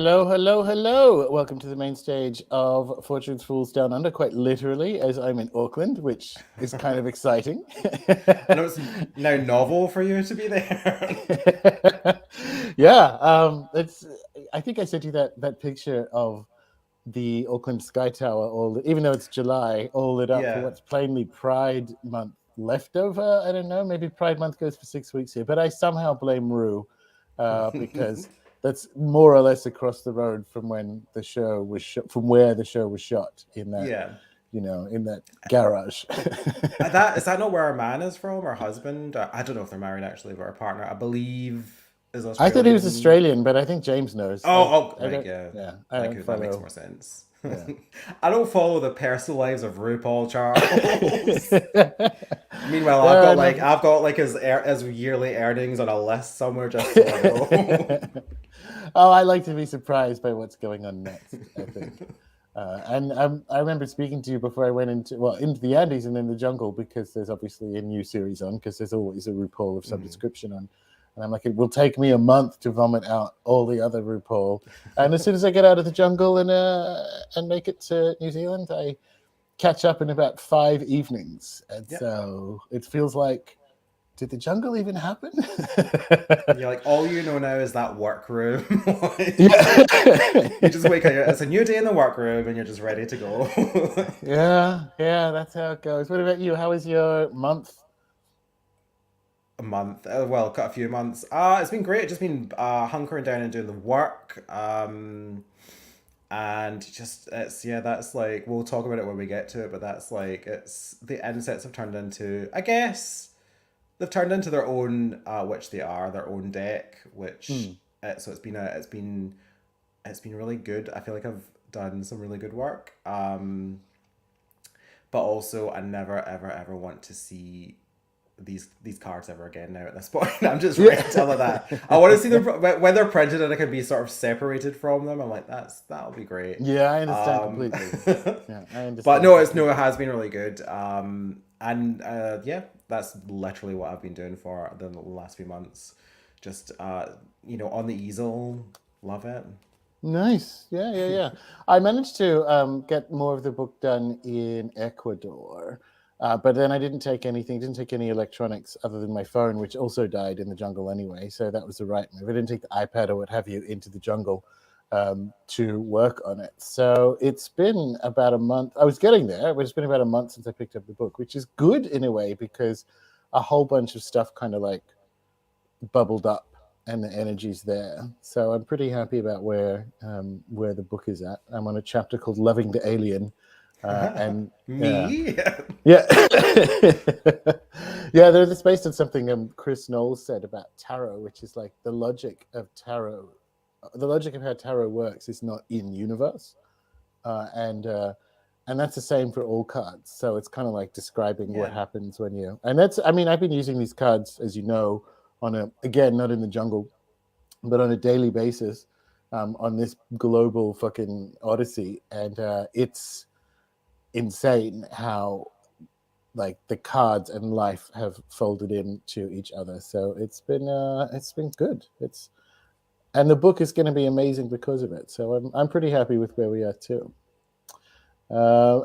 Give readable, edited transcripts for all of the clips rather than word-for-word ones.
Hello, hello, hello. Welcome to the main stage of Fortune's Fools Down Under, quite literally, as I'm in Auckland, which is kind of exciting. I know it's now novel for you to be there. Yeah, it's. I think I sent you that picture of the Auckland Sky Tower, even though it's July, all lit up for Yeah. what's plainly Pride Month leftover. I don't know. Maybe Pride Month goes for 6 weeks here, but I somehow blame Rue because that's more or less across the road from when the show was from where the show was shot in that Yeah. in that garage. That is that not where our man is from? Our husband? I don't know if they're married actually, but our partner, I believe, is I thought he was Australian. Australian, but I think James knows. Oh, I right, don't. yeah. Yeah, I don't That makes follow. more sense. Yeah. I don't follow the personal lives of RuPaul Charles. Meanwhile, Yeah, no. I've got like his yearly earnings on a list somewhere just so I know. Oh, I like to be surprised by what's going on next, I think. And I remember speaking to you before I went into the Andes and then the jungle, because there's obviously a new series on, because there's always a RuPaul of some Mhm. description on. And I'm like, it will take me a month to vomit out all the other RuPaul. And as soon as I get out of the jungle and make it to New Zealand, I catch up in about 5 evenings. And Yeah. so it feels like, did the jungle even happen? And you're like, all you know now is that workroom. Yeah. You just wake up, it's a new day in the workroom, and you're just ready to go. Yeah, that's how it goes. What about you? How was your month? A month, well, got a few months. It's been great. Just been hunkering down and doing the work. And just it's yeah, that's like we'll talk about it when we get to it, but that's like it's the insets have turned into, I guess, they've turned into their own, which they are their own deck, which Hmm. so it's been really good. I feel like I've done some really good work. But also I never ever ever want to see these cards ever again now at this point. I'm just Yeah. ready of that. I want to see them when they're printed and I can be sort of separated from them. I'm like, that'll be great. Yeah, I understand Um, completely. Yeah, I but understand no, it completely. has been really good. And yeah, that's literally what I've been doing for the last few months. Just on the easel, love it. Nice. Yeah. I managed to get more of the book done in Ecuador, but then I didn't take any electronics other than my phone, which also died in the jungle anyway. So that was the right move. I didn't take the iPad or what have you into the jungle to work on it. So it's been about a month. I was getting there, but it's been about a month since I picked up the book, which is good in a way because a whole bunch of stuff kind of like bubbled up and the energy's there. So I'm pretty happy about where the book is at. I'm on a chapter called "Loving the Alien," and yeah, Me? yeah, yeah. There's based on something Chris Knowles said about tarot, which is like the logic of tarot. The logic of how tarot works is not in universe, and that's the same for all cards. So it's kind of like describing what Yeah. happens when you. And that's, I mean, I've been using these cards, as you know, on a, again, not in the jungle, but on a daily basis, on this global fucking odyssey, and it's insane how like the cards and life have folded into each other. So it's been good. It's and the book is going to be amazing because of it. So I'm pretty happy with where we are too.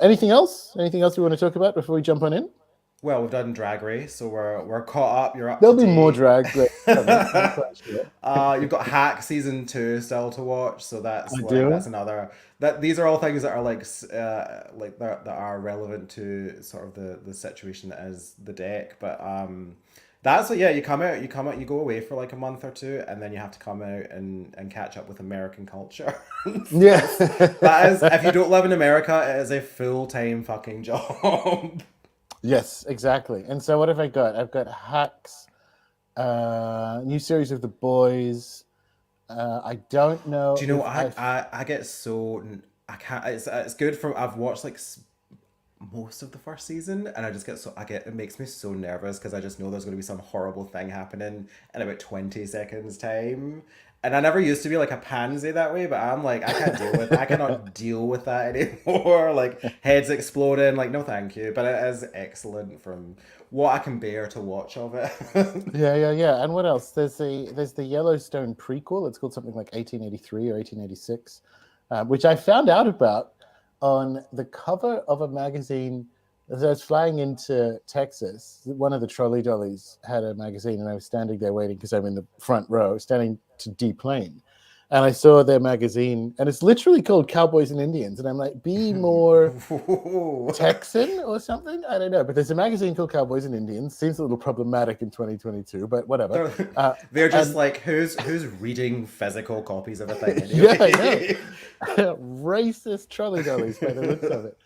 Anything else? Anything else we want to talk about before we jump on in? Well, we've done Drag Race, so we're caught up. You're up to There'll be more date. drag race coming. I'm quite sure. You've got Hack season 2 still to watch, so I that's do. another that these are all things that are that are relevant to sort of the situation that is the deck. But that's what, yeah, you go away for like a month or two, and then you have to come out and catch up with American culture. Yeah. That is, if you don't live in America, it is a full-time fucking job. Yes, exactly. And so what have I got? I've got Hacks, new series of The Boys. I don't Do know you know if I get so I can't. It's good from I've watched like most of the first season, and it makes me so nervous because I just know there's going to be some horrible thing happening in about 20 seconds time. And I never used to be like a pansy that way, but I'm like, I cannot deal with that anymore. Like heads exploding, like no thank you. But it is excellent from what I can bear to watch of it. Yeah. And what else? There's the Yellowstone prequel. It's called something like 1883 or 1886, which I found out about on the cover of a magazine. As I was flying into Texas, one of the trolley dollies had a magazine, and I was standing there waiting because I'm in the front row, standing to deplane. And I saw their magazine, and it's literally called Cowboys and Indians. And I'm like, be more Texan or something? I don't know. But there's a magazine called Cowboys and Indians. Seems a little problematic in 2022, but whatever. They're just And like, who's reading physical copies of a thing yeah, I anyway? know. Racist trolley dollies by the looks of it.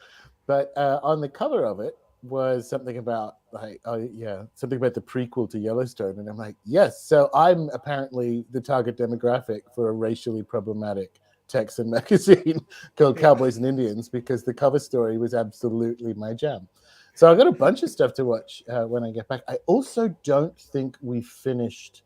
But on the cover of it was something about something about the prequel to Yellowstone, and I'm like, yes. So I'm apparently the target demographic for a racially problematic Texan magazine called Yeah. Cowboys and Indians because the cover story was absolutely my jam. So I got a bunch of stuff to watch when I get back. I also don't think we finished.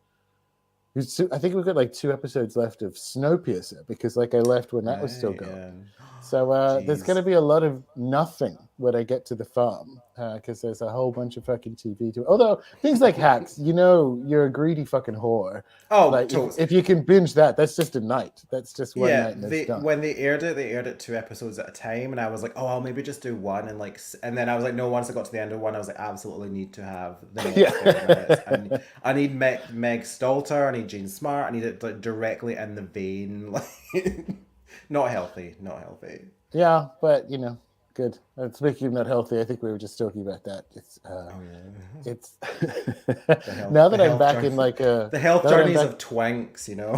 I think we've got like 2 episodes left of Snowpiercer because like I left when that was still Right, going. yeah. So there's going Jeez. to be a lot of nothing when I get to the farm because there's a whole bunch of fucking TV to. Although things like Hacks, you're a greedy fucking whore. Oh, Like totes. if you can binge that, that's just a night. That's just one Yeah, night and it's done. when they aired it 2 episodes at a time, and I was like, oh, I'll maybe just do one, and and then I was like, no. Once I got to the end of one, I was like, I absolutely need to have the next 30 minutes. And Yeah. I need Meg Stalter, I need Jean Smart, I need it like, directly in the vein, like not healthy, not healthy. Yeah, but good. Speaking of not healthy, I think we were just talking about that. Oh yeah, It's the now the that I'm health back journey, in like a the health now that I'm journeys back. of twanks, you know.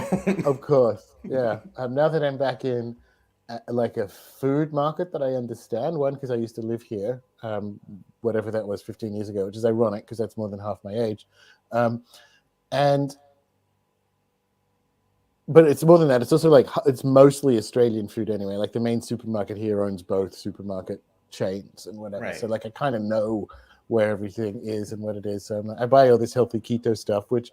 Of course, yeah. Now that I'm back in like a food market that I understand, one because I used to live here, whatever that was 15 years ago, which is ironic because that's more than half my age, um, and but it's more than that. It's also like it's mostly Australian food anyway. Like the main supermarket here owns both supermarket chains and whatever, so Right. like I kind of know where everything is and what it is. So I buy all this healthy keto stuff, which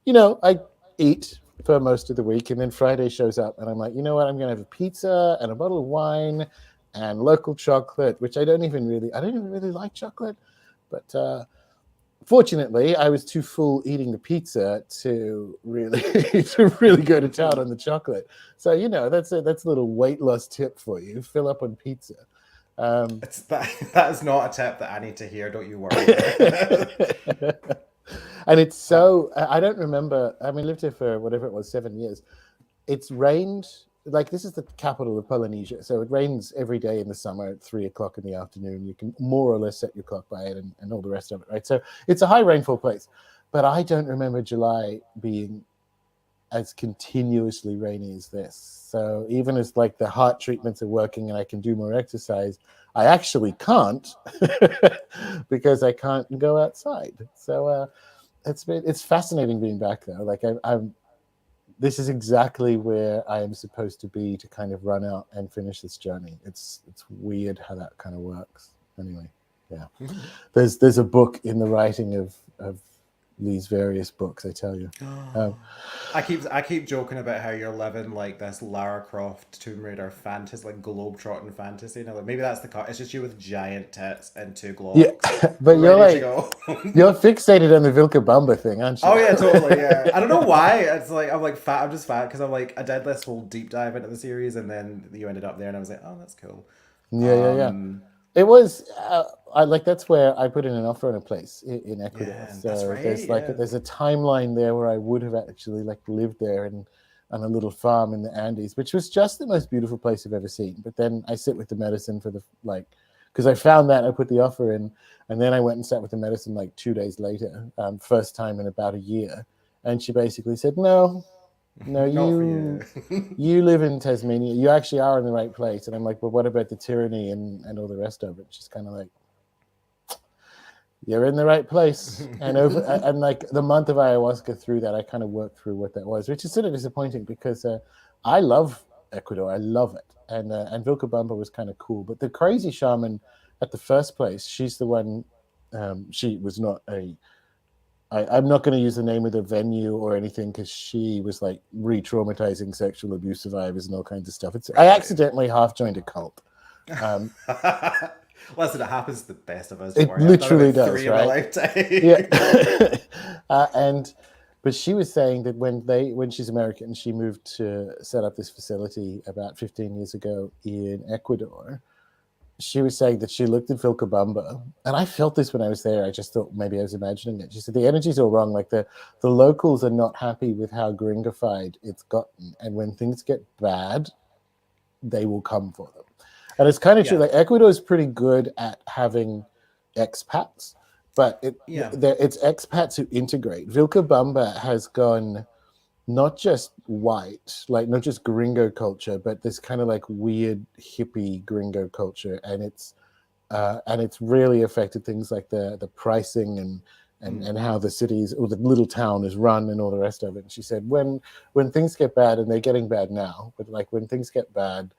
I eat for most of the week, and then Friday shows up, and I'm like, you know what? I'm gonna have a pizza and a bottle of wine and local chocolate, which I don't even really like chocolate, but fortunately, I was too full eating the pizza to really to really go to town on the chocolate. So that's a little weight loss tip for you. Fill up on pizza. Um, It's that that is not a tip that I need to hear. Don't you worry. and it's That so I don't remember. I mean, lived here for whatever it was, 7 years. It's rained like this is the capital of Polynesia, so it rains every day in the summer at 3 o'clock in the afternoon. You can more or less set your clock by it and all the rest of it, right? So it's a high rainfall place, but I don't remember July being as continuously rainy as this. So even as like the heart treatments are working and I can do more exercise, I actually can't because I can't go outside. So it's fascinating being back though. Like I'm this is exactly where I am supposed to be to kind of run out and finish this journey. It's weird how that kind of works. Anyway, yeah. There's a book in the writing of these various books. I tell you. Um, I keep joking about how you're living like this Lara Croft Tomb Raider fantasy, like globetrotting fantasy. And I'm like, maybe that's the cut. It's just you with giant tits and two yeah, Glocks, but ready to go. you're fixated on the Vilka Bumba thing, aren't you? Oh yeah, totally. Yeah, I don't know why. It's like I'm like fat. I'm just fat because I'm like I did this whole deep dive into the series, and then you ended up there, and I was like, oh, that's cool. Yeah. Um, It was I like that's where I put in an offer on a place in Ecuador. yeah, that's So right. Yeah. there's a timeline there where I would have actually like lived there and on a little farm in the Andes, which was just the most beautiful place I've ever seen. But then I sit with the medicine for the like because I found that I put the offer in, and then I went and sat with the medicine like 2 days later, first time in about a year, and she basically said, no, Not for you. you live in Tasmania. You actually are in the right place. And I'm like, well, what about the tyranny and all the rest of it? She's kind of like, you're in the right place. And and like the month of ayahuasca through that, I kind of worked through what that was, which is sort of disappointing because I love Ecuador. I love it. And Vilcabamba was kind of cool. But the crazy shaman, at the first place, she's the one. She was not a. I'm not going to use the name of the venue or anything because she was like re-traumatizing sexual abuse survivors and all kinds of stuff. I accidentally half joined a cult. Listen, it happens to the best of us. Don't It worry. I've done literally about does, three in my right? lifetime. Yeah. But she was saying that when she's American, she moved to set up this facility about 15 years ago in Ecuador. She was saying that she looked at Vilcabamba, and I felt this when I was there. I just thought maybe I was imagining it. She said the energy's all wrong. Like the locals are not happy with how gringified it's gotten, and when things get bad, they will come for them. And it's kind of true. Yeah. Like Ecuador is pretty good at having expats, but Yeah. it's expats who integrate. Vilcabamba has gone not just white, like not just gringo culture, but this kind of like weird hippie gringo culture, and it's really affected things like the pricing and how the cities or the little town is run and all the rest of it. And she said when things get bad, and they're getting bad now, but like when things get bad,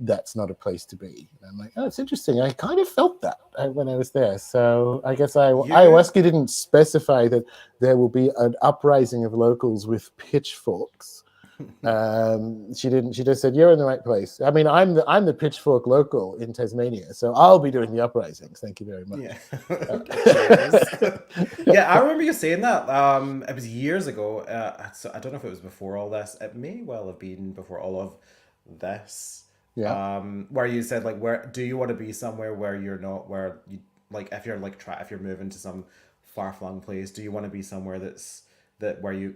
that's not a place to be. And I'm like, oh, it's interesting. I kind of felt that when I was there. So I guess You ayahuasca didn't specify that there will be an uprising of locals with pitchforks. She didn't. She just said, "You're in the right place." I mean, I'm the pitchfork local in Tasmania, so I'll be doing the uprisings. Thank you very much. Yeah. Cheers. Yeah, I remember you saying that. It was years ago. So I don't know if it was before all this. It may well have been before all of this. Yeah. Where you said like, where do you want to be somewhere where you're not, where you like, if you're like if you're moving to some far flung place, do you want to be somewhere where you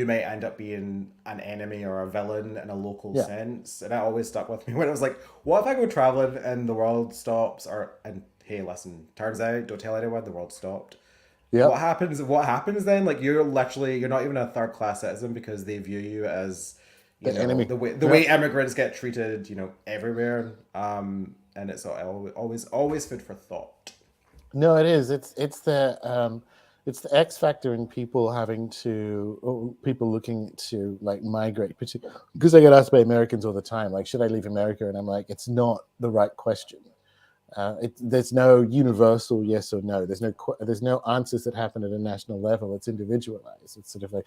may end up being an enemy or a villain in a local Yeah. sense? And that always stuck with me when it was like, what if I go traveling and the world stops, and hey, listen, turns out, don't tell anyone, the world stopped. Yeah. What happens then? Like you're not even a third class citizen because they view you as, The enemy. the way immigrants get treated, everywhere. And it's always food for thought. No, it is. It's the X factor in people people looking to like migrate, because I get asked by Americans all the time, like, should I leave America? And I'm like, it's not the right question. There's no universal yes or no. There's no answers that happen at a national level. It's individualized. It's sort of like,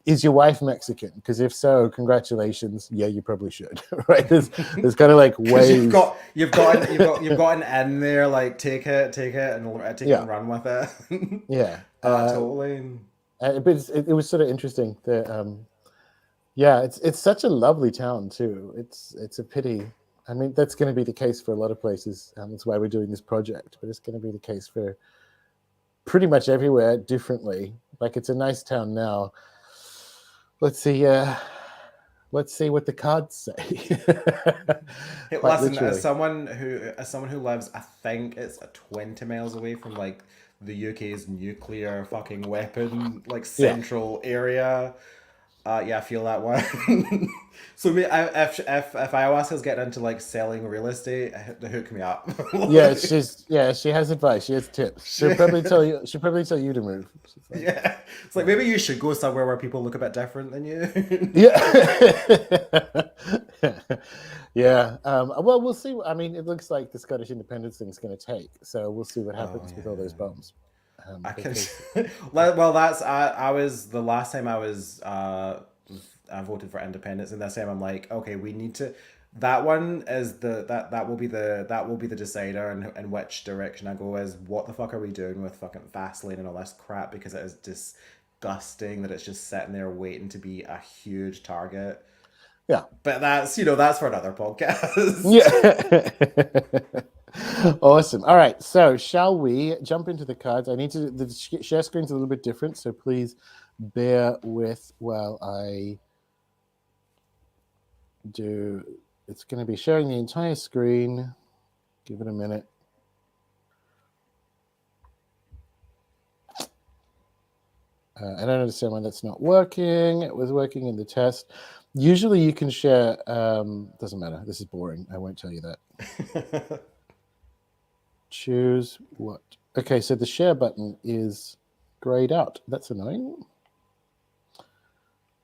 is your wife Mexican? Because if so, congratulations. Yeah, you probably should. Right? There's kind of like ways. You've got an in there. Like take it and run with it. Yeah. Totally. But it was sort of interesting that yeah, it's such a lovely town too. It's a pity. I mean, that's going to be the case for a lot of places. That's why we're doing this project. But it's going to be the case for pretty much everywhere differently. Like, it's a nice town now. Let's see. Let's see what the cards say. Hey, Quite listen, literally. as someone who lives, I think it's 20 miles away from like the UK's nuclear fucking weapon like central area. Yeah, I feel that one. So if ayahuasca's getting into like selling real estate, hook me up. Yeah, she has advice. She has tips. She'll probably tell you. She'll probably tell you to move. Like, Yeah, it's like maybe you should go somewhere where people look a bit different than you. yeah. Yeah. Well, we'll see. I mean, it looks like the Scottish independence thing is going to take. So we'll see what happens with all those bombs. I can. Well, I was the last time I voted for independence, and this time I'm like, okay, we need to. That one is that will be the decider in which direction I go. Is what the fuck are we doing with fucking Fastlane and all this crap, because it is disgusting that it's just sitting there waiting to be a huge target. Yeah. But that's for another podcast. Yeah. Awesome. All right. So shall we jump into the cards? The share screen's a little bit different, so please bear with while I do. It's going to be sharing the entire screen. Give it a minute. I don't understand why that's not working. It was working in the test. Usually you can share. Doesn't matter. This is boring. I won't tell you that. Choose what? Okay, so the share button is grayed out. That's annoying.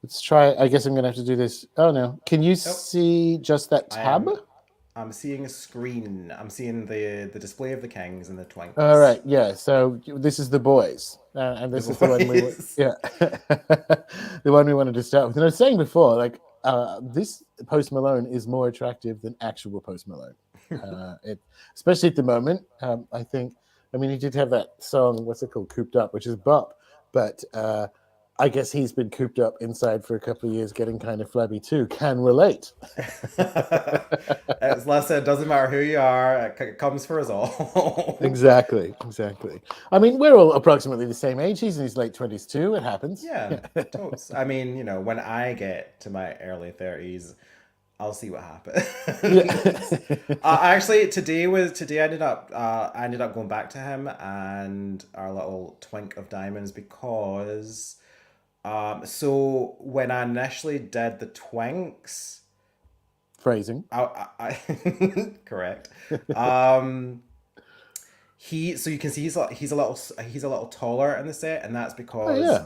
Let's try. I guess I'm going to have to do this. Oh, no. Can you see just that tab? I'm seeing a screen. I'm seeing the display of the kings and the All twinks. right, yeah. So this is the boys, and The this is the one we were, boys. yeah, the one we wanted to start with. And I was saying before, like, this Post Malone is more attractive than actual Post Malone. It, especially at the moment. I think. I mean, he did have that song. What's it called? Cooped Up, which is bop. But I guess he's been cooped up inside for a couple of years, getting kind of flabby too. Can relate. As Les said, doesn't matter who you are, it comes for us all. Exactly, exactly. I mean, we're all approximately the same age. He's in his late 20s too. It happens. Yeah, totes. I mean, when I get to my early 30s, I'll see what happens. Yeah. Actually, I ended up going back to him and our little twink of diamonds because so when I initially did the twinks, Phrasing. correct. Um, so you can see he's a little taller in the set, and Oh yeah.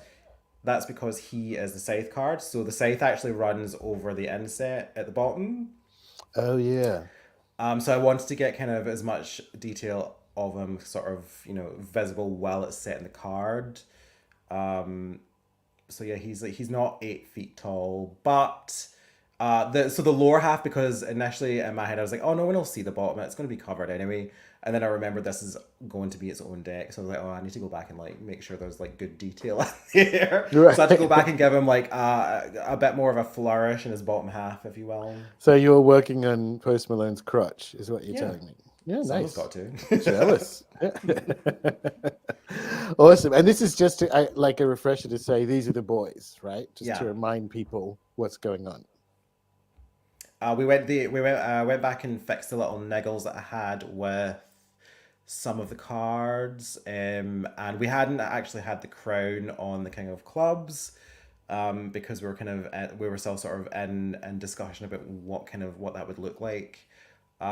that's because he is the scythe card. So the scythe actually runs over the inset at the bottom. Oh yeah. So I wanted to get kind of as much detail of him sort of, visible while it's set in the card. Um, so yeah, he's not 8 feet tall, but the lower half, because initially in my head I was like, oh, no one will see the bottom, it's going to be covered anyway. And then I remembered this is going to be its own deck, so I was like, oh, I need to go back and like make sure there's like good detail there. So I had to go Right. back and give him like a bit more of a flourish in his bottom half, if you will. So you're working on Post Malone's crotch, is what you're Yeah, telling me. Yeah, someone's nice. got to. Jealous. Awesome. And this is just like a refresher to say these are the boys, right? Just to Yeah. remind people what's going on. We went back and fixed the little niggles that I had with some of the cards, and we hadn't actually had the crown on the King of Clubs, because we were still sort of in discussion about what that would look like.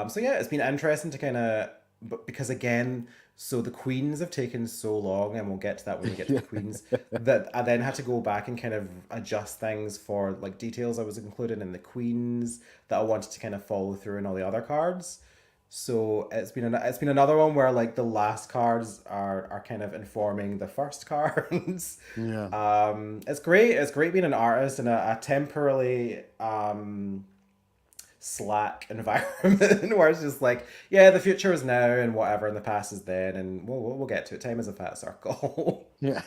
So yeah, it's been interesting to kind of, but because again, so the queens have taken so long, and we'll get to that when we get to Yeah. the queens, that I then had to go back and kind of adjust things for like details I was including in the queens that I wanted to kind of follow through in all the other cards. So it's been another one where like the last cards are kind of informing the first cards. Yeah. It's great. It's great being an artist in a temporarily slack environment where it's just like, yeah, the future is now and whatever, and the past is then, and we'll get to it. Time is a fat circle. Yeah,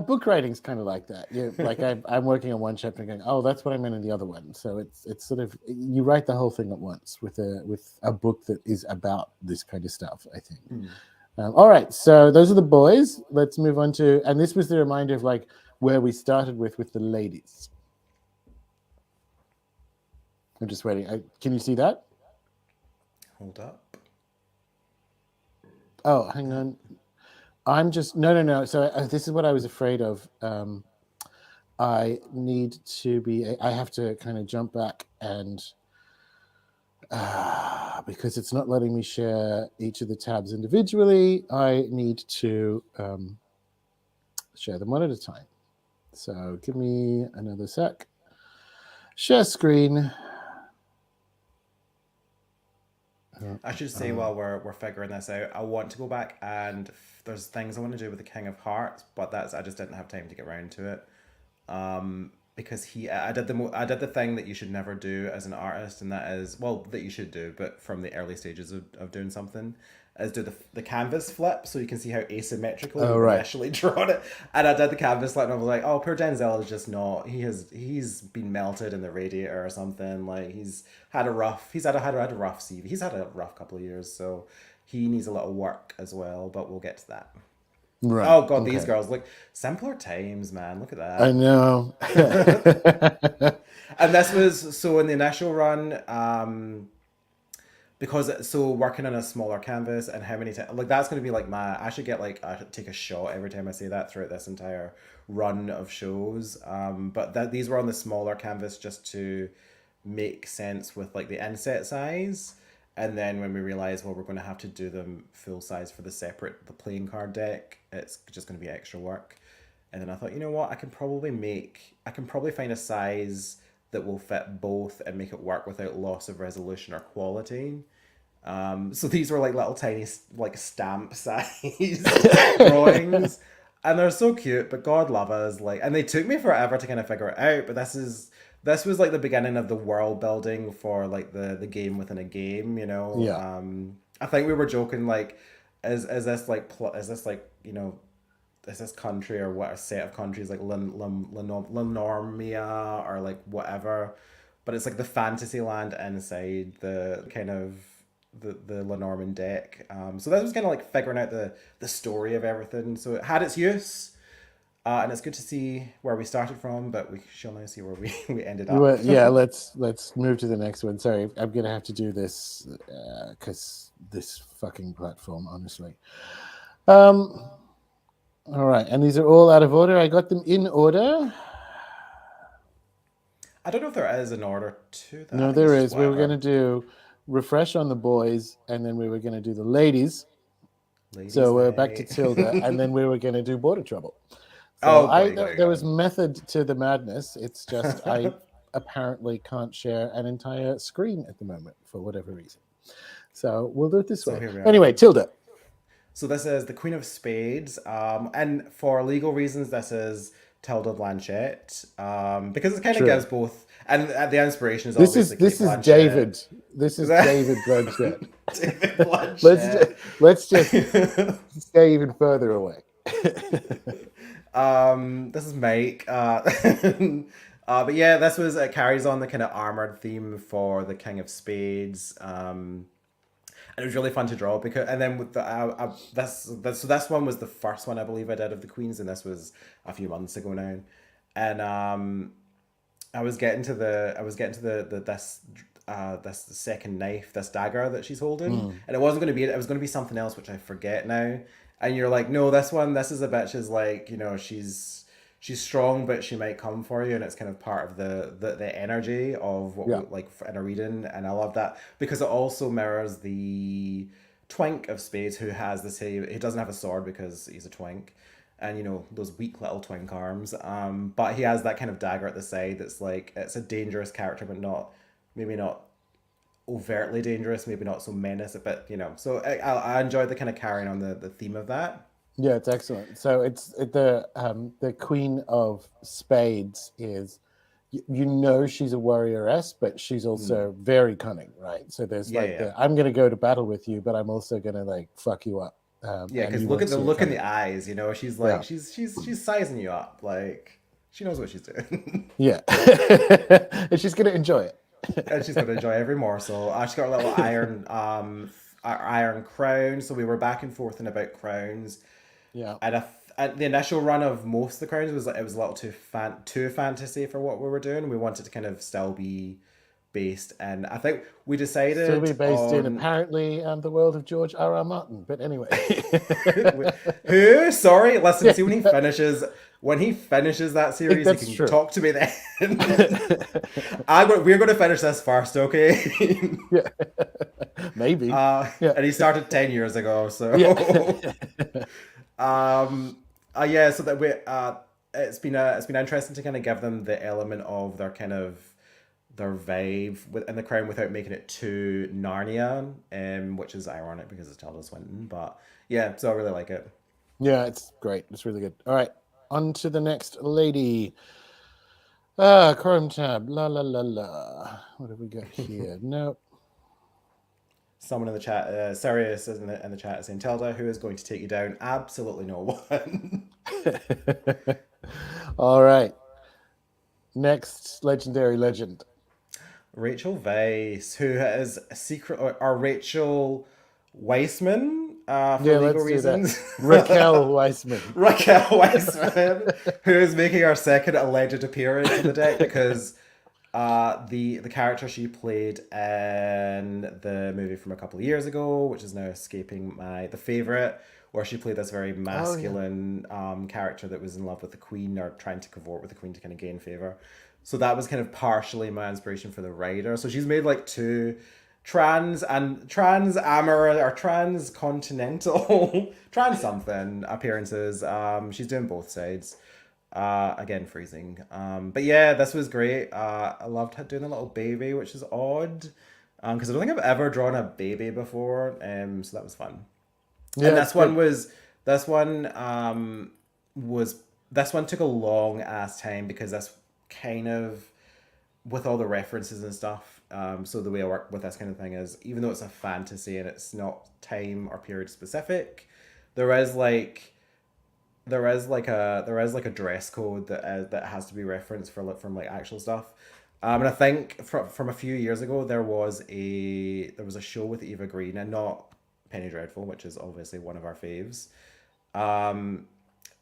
book writing's kind of like that. You like I'm working on one chapter and going, oh, that's what I meant in the other one. So it's sort of you write the whole thing at once with a book that is about this kind of stuff. I think. All right, so those are the boys. Let's move on to, and this was the reminder of like where we started with the ladies. I'm just waiting. Can you see that? Hold up. Oh, hang on. I'm just no. So this is what I was afraid of. I need to be. I have to kind of jump back and because it's not letting me share each of the tabs individually. I need to share them one at a time. So give me another sec. Share screen. I should say while we're figuring this out, I want to go back and there's things I want to do with the King of Hearts, but I just didn't have time to get around to it. Because I did the thing that you should never do as an artist, and that is, well, that you should do, but from the early stages of doing something, is do the canvas flip, so you can see how asymmetrical Oh you've right. initially drawn it. And I did the canvas flip, and I was like, oh, poor Denzel is just not. He's been melted in the radiator or something. Like he's had a rough CV. He's had a rough couple of years, so he needs a little work as well. But we'll get to that. Right. Oh god, these Okay. girls look simpler times, man. Look at I that. know. And this was so in the initial run, because so working on a smaller canvas and how many times, like that's going to be like I should take a shot every time I say that throughout this entire run of shows. But that these were on the smaller canvas just to make sense with like the inset size. And then when we realized, well, we're going to have to do them full size for the playing card deck, it's just going to be extra work. And then I thought, you know what, I can probably find a size that will fit both and make it work without loss of resolution or quality. So these were like little tiny like stamp size drawings, and they're so cute. But God love us, like, and they took me forever to kind of figure it out. But this was like the beginning of the world building for like the game within a game. Yeah. I think we were joking like, is this like is this like is this country or what a set of countries like Lenormia or like whatever, but it's like the fantasy land inside the kind of the Lenormand deck. So that was kind of like figuring out the story of everything. So it had its use, and it's good to see where we started from, but we shall now see where we ended up. Well, yeah, let's move to the next one. Sorry, I'm gonna have to do this because this fucking platform, honestly. All right, and these are all out of order. I got them in order. I don't know if there is an order to that. No, there is. We were going to do refresh on the boys, and then we were going to do the ladies. So we're back to Tilda, and then we were going to do Border Trouble. So there was method to the madness. It's just I apparently can't share an entire screen at the moment for whatever reason. So we'll do it this way. Anyway, Tilda. So this is the Queen of Spades, and for legal reasons, this is Tilda Blanchett, because it kind of gives both, and the inspiration is obviously this is David. This is David Blanchett. David Blanchett. let's just stay even further away. This is Mike. But yeah, this was it carries on the kind of armored theme for the King of Spades. And it was really fun to draw because, and then with the this one was the first one I believe I did of the queens, and this was a few months ago now, and I was getting to this second knife, this dagger that she's holding, and it wasn't going to be it. It was going to be something else, which I forget now. And you're like, no, this is a bitch. Is like, she's strong, but she might come for you, and it's kind of part of the energy of what we, like in a reading, and I love that because it also mirrors the twink of spades who has this. He doesn't have a sword because he's a twink, and those weak little twink arms. But he has that kind of dagger at the side that's like it's a dangerous character, but maybe not overtly dangerous, maybe not so menacing, but So I enjoyed the kind of carrying on the theme of that. Yeah, it's excellent. So it's the Queen of Spades is, she's a warrioress, but she's also very cunning, right? So there's I'm going to go to battle with you, but I'm also going to like fuck you up. Because look at the look in the eyes. She's like she's sizing you up. Like she knows what she's doing. Yeah, and she's going to enjoy it. And she's going to enjoy every morsel. She's got a little iron crown. So we were back and forth about crowns. Yeah, and the initial run of most of the crowns was a little too fantasy for what we were doing. We wanted to kind of still be based, and I think we decided still be based in apparently the world of George R.R. Martin. But anyway, who? Sorry, listen. See when he finishes that series, he can talk to me then. We're going to finish this first, okay? Yeah, maybe. And he started 10 years ago, so. So that it's been interesting to kind of give them the element of their vibe in the crown without making it too Narnia, which is ironic because it's Tilda Swinton, but yeah, so I really like it. Yeah, it's great. It's really good. All right, on to the next lady. Chrome tab. La la la la. What have we got here? Nope. Someone in the chat, Sirius is in the chat saying, Tilda, who is going to take you down? Absolutely no one. All right. Next legendary legend. Rachel Weisz, who is or Rachel Weissman for legal reasons. Raquel Weissman. Raquel Weissman, who is making our second alleged appearance in the deck because the character she played in the movie from a couple of years ago, which is now escaping the favorite, where she played this very masculine character that was in love with the queen or trying to cavort with the queen to kind of gain favor. So that was kind of partially my inspiration for the writer. So she's made like two trans or transcontinental trans something appearances. She's doing both sides. Again, freezing. But yeah, this was great. I loved doing a little baby, which is odd. Because I don't think I've ever drawn a baby before. So that was fun. And Yeah, it's good. this one was this one took a long ass time because that's kind of with all the references and stuff. So the way I work with this kind of thing is, even though it's a fantasy and it's not time or period specific, there is like there is like a dress code that has to be referenced for from like actual stuff. And I think from a few years ago there was a show with Eva Green and not Penny Dreadful, which is obviously one of our faves. Um,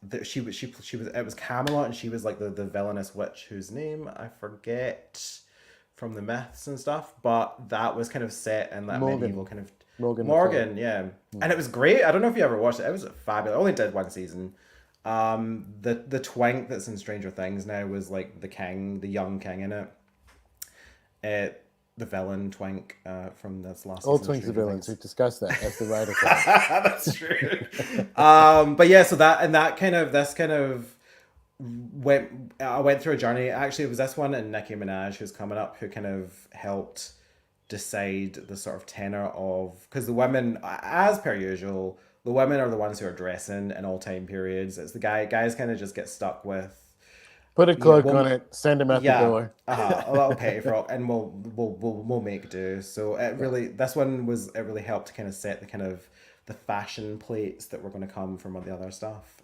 that she was it was Camelot, and she was like the villainous witch whose name I forget from the myths and stuff, but that was kind of set in that medieval Morgan. kind of Morgan Le Fay. Morgan, yeah. And it was great. I don't know if you ever watched it. It was fabulous. I only did one season. The twink that's in Stranger Things now was like the king, the young king in it. The villain twink from this last All season of twinks are Stranger villains. Things. We've discussed that, as the writer said. That's true. But yeah, so that kind of this kind of I went through a journey. Actually, it was this one and Nicki Minaj who's coming up who kind of helped decide the sort of tenor of, because the women, as per usual, the women are the ones who are dressing in all time periods. It's the guys kind of just get stuck with, Put a yeah, cloak on it, send him out the yeah, door. a little petty frock, and we'll make do. So it Yeah. really, this one was, it really helped to kind of set the kind of the fashion plates that were going to come from all the other stuff.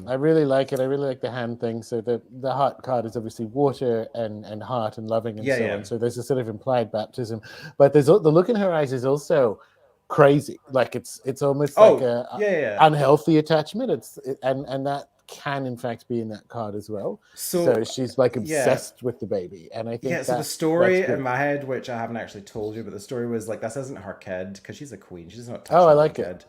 I really like it. I really like the hand thing. So the heart card is obviously water and heart and loving and Yeah, so yeah, on. So there's a sort of implied baptism, but the look in her eyes is also crazy. Like it's almost like oh a yeah, yeah, yeah. unhealthy attachment. And that can in fact be in that card as well. So So she's like yeah, obsessed with the baby, and I yeah. think So the that's story in good. my head, which I haven't actually told you, but the story was like, this isn't her kid because she's a queen. She's not Oh, touching I her own like it. kid.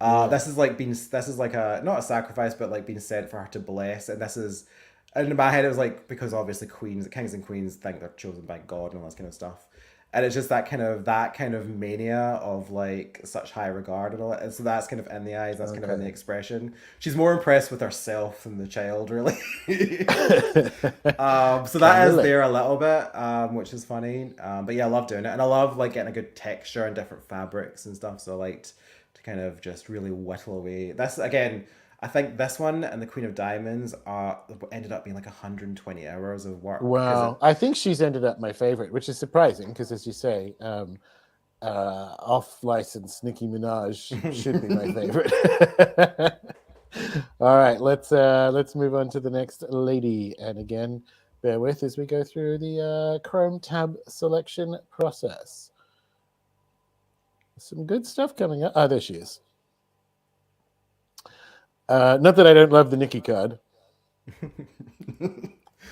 Yeah. This is like a, not a sacrifice, but like being sent for her to bless. And this is, and in my head it was like, because obviously queens, kings and queens think they're chosen by God and all this kind of stuff. And it's just that kind of mania of like such high regard and all that. And so that's kind of in the eyes, that's kind of in the Okay. expression. She's more impressed with herself than the child, really. So Can that is relate. there a little bit, which is funny. But yeah, I love doing it, and I love like getting a good texture and different fabrics and stuff. So I liked to kind of just really whittle away. That's again, I think this one and the Queen of Diamonds are ended up being like 120 hours of work because Well, it. I think she's ended up my favorite, which is surprising because, as you say, off-license Nicki Minaj should be my favorite. All right, let's move on to the next lady, and again, bear with as we go through the Chrome tab selection process. Some good stuff coming up. Oh, there she is. Not that I don't love the Nicki card.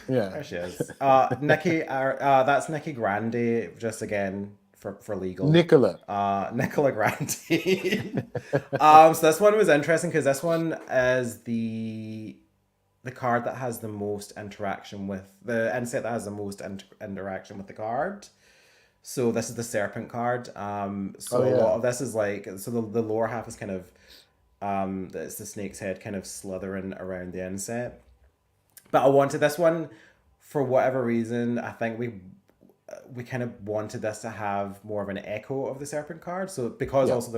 Yeah, There she is. That's Nikki Grande, just again for legal. Nicola. Nicola Grande. So this one was interesting because this one is the card that has the most interaction with the inset that has the most interaction with the card. So this is the serpent card. Oh So a lot yeah, of this is like, so the lower half is kind of it's the snake's head kind of slithering around the inset. But I wanted this one for whatever reason. I think we kind of wanted this to have more of an echo of the serpent card. So because yeah. also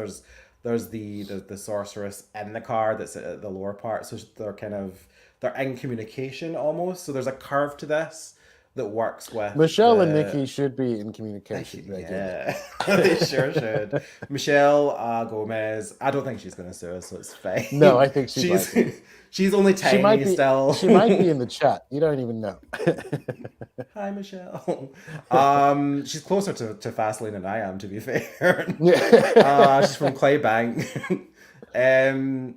there's the sorceress in the card that's at the lower part. So they're in communication almost. So there's a curve to this that works with Michelle and the. Nikki should be in communication regularly. Yeah, they sure should. Michelle Gomez. I don't think she's gonna sue us, so it's No, fine. I think she'd She's like it. she's only She might tiny be. still. She might be in the chat. You don't even know. Hi, Michelle. She's closer to Fastlane than I am, to be fair. Yeah. She's from Claybank. um,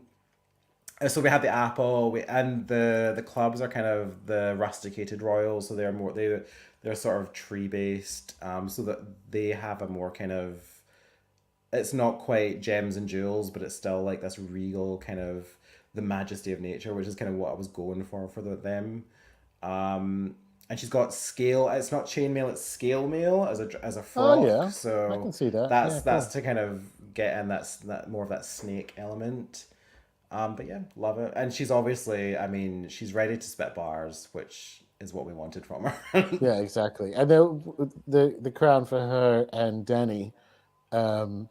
so we have the apple, and the clubs are kind of the rusticated royals, so they're sort of tree based, so that they have a more kind of, it's not quite gems and jewels, but it's still like this regal kind of the majesty of nature, which is kind of what I was going for them. And she's got scale. It's not chainmail; it's scale mail as a Oh frock. yeah, I So can see that. that's Yeah, that's cool. to kind of get in that more of that snake element. But yeah, love it. And she's obviously, I mean, she's ready to spit bars, which is what we wanted from her. Yeah, exactly. And the crown for her and Danny, um,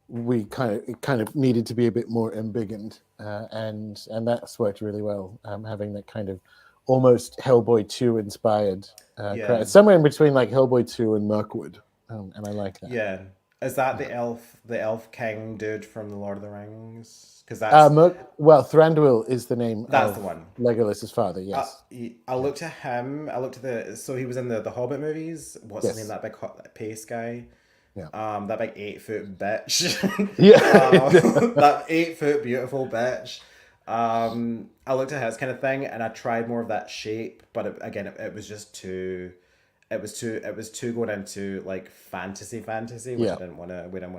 we kind of needed to be a bit more embiggened, and that's worked really well. Having that kind of almost Hellboy 2 inspired crown, Yeah. somewhere in between like Hellboy 2 and Mirkwood, and I like that. Yeah. Is that Yeah. the elf king dude from the Lord of the Rings? Because that's Well, Thranduil is the name that's the of one. Legolas's father. Yes. I Yeah. looked at him. I looked at so he was in the Hobbit movies. What's his name? Yes. That big pace guy. Yeah. That big 8 foot bitch. Yeah. That 8 foot beautiful bitch. I looked at his kind of thing, and I tried more of that shape, but it was just too. It was too going into like fantasy, which I Yeah. didn't want to. We didn't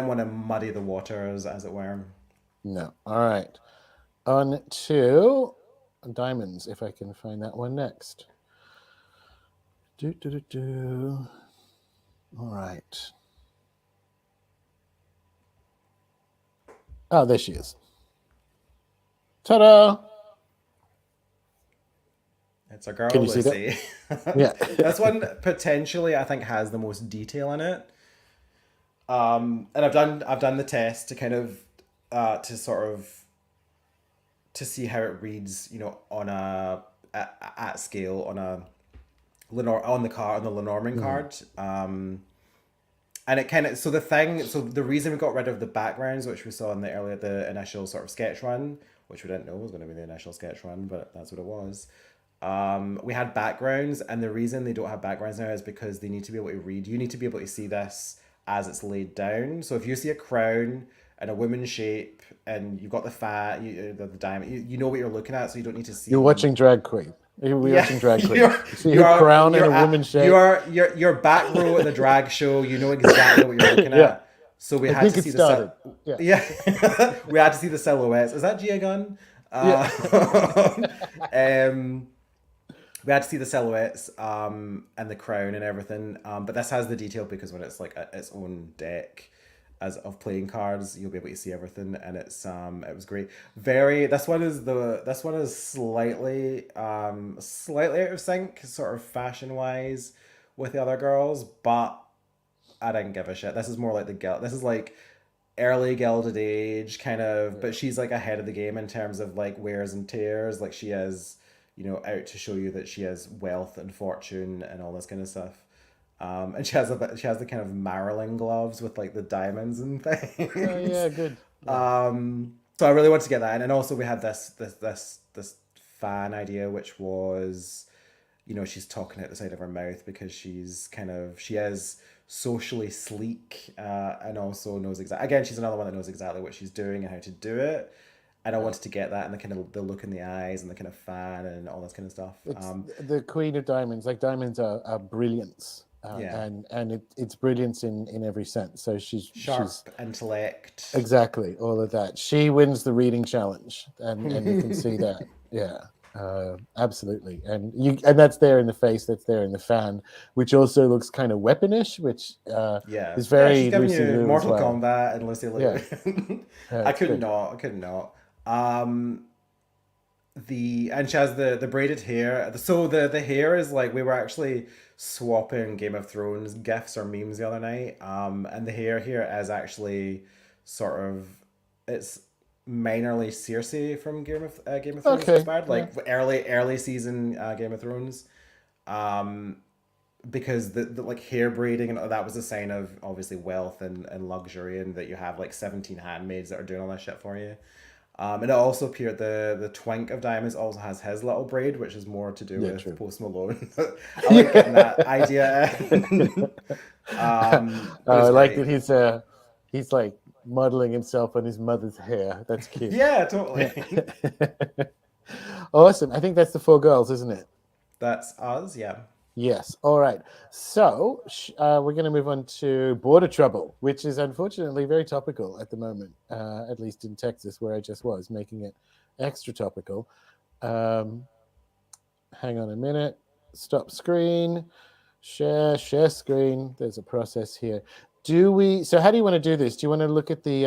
want to muddy the waters, as it were. No. All right. On to diamonds, if I can find that one next. Do, do, do, do. All right. Oh, there she is. Ta-da! It's a girl, Can you see that? Lucy. Yeah. This one potentially I think has the most detail in it. And I've done the test to kind of to sort of to see how it reads, you know, on at scale on a on the card on the Lenormand Mhm. card. And it kind of so the reason we got rid of the backgrounds, which we saw in the initial sort of sketch run, which we didn't know was going to be the initial sketch run, but that's what it was. We had backgrounds, and the reason they don't have backgrounds now is because they need to be able to read. You need to be able to see this as it's laid down. So if you see a crown and a woman's shape, and you've got the diamond, you know what you're looking at, so you don't need to You're see. watching Drag Queen. You're Yeah, watching Drag Queen. You see a crown and a woman's shape. you're back row at the drag show. You know exactly what you're looking Yeah. at. So we I had think to it see started. Yeah. yeah, we had to see the silhouettes. Is that Gia Gunn? Yeah. Um, we had to see the silhouettes and the crown and everything. But this has the detail because when it's like its own deck as of playing cards, you'll be able to see everything, and it was great. Very this one is slightly out of sync, sort of fashion wise, with the other girls, but I didn't give a shit. This is more like the girl. This is like early Gilded Age kind of, but she's like ahead of the game in terms of like wears and tears. Like she is, you know, out to show you that she has wealth and fortune and all this kind of stuff. And she has the kind of Marilyn gloves with like the diamonds and Oh, things. yeah, good. Yeah. So I really want to get that in, and also we had this fan idea, which was, you know, she's talking out the side of her mouth because she is socially sleek, and also knows exactly, again, she's another one that knows exactly what she's doing and how to do it, and I Right. wanted to get that, and the kind of the look in the eyes and the kind of fan and all this kind of stuff. It's the Queen of Diamonds. Like diamonds are brilliance, Yeah, and it's brilliance in every sense. So she's sharp intellect. exactly all of that. She wins the reading challenge, and you can see that. Yeah, absolutely. And that's there in the face. That's there in the fan, which also looks kind of weaponish, which Yeah, is yeah, she's very giving Lucy you Liu as Mortal well. Kombat and Lucy Yeah, Liu. it's good. I could not. Um, and she has the braided hair. So the hair is like, we were actually swapping Game of Thrones gifs or memes the other night. And the hair here is actually sort of, it's minorly Cersei from Game of Thrones Okay, inspired, yeah, like early season Game of Thrones. Um, because the like hair braiding and that was a sign of obviously wealth and luxury, and that you have like 17 handmaids that are doing all that shit for you. And it also appeared the Twink of Diamonds also has his little braid, which is more to do yeah, with true. Post Malone. I like getting that idea in. But I it's like great. that he's like modeling himself on his mother's hair. That's cute. Yeah, Yeah. totally. Awesome. I think that's the four girls, isn't it? That's us, yeah. Yes. All right. So we're going to move on to border trouble, which is unfortunately very topical at the moment, at least in Texas, where I just was, making it extra topical. Um, hang on a minute. Stop screen. Share screen. There's a process here. do we? So how do you want to do this? Do you want to look at the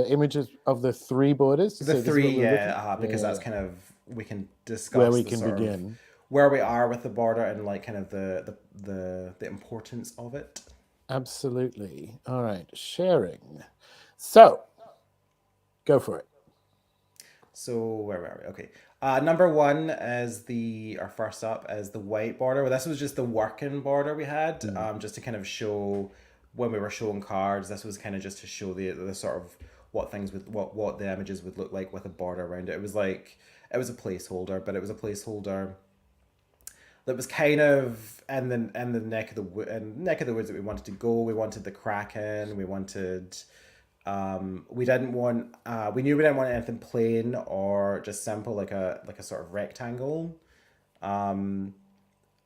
images of the three borders to The say this is three, what we're yeah, looking? Yeah, because yeah, that's yeah. kind of we can Where discuss we the can sort of begin. where we are with the border and like kind of the importance of it. Absolutely. All right, sharing. So go for it. So where are we? Okay. Number one is the our first up is the white border. Well, this was just the working border we had, Mm. just to kind of show when we were showing cards. This was kind of just to show the sort of what things with what the images would look like with a border around it. It was like it was a placeholder, but it was a placeholder that was kind of in the neck of the woods that we wanted to go. We wanted the Kraken. We wanted we didn't want we knew we didn't want anything plain or just simple like a sort of rectangle. Um,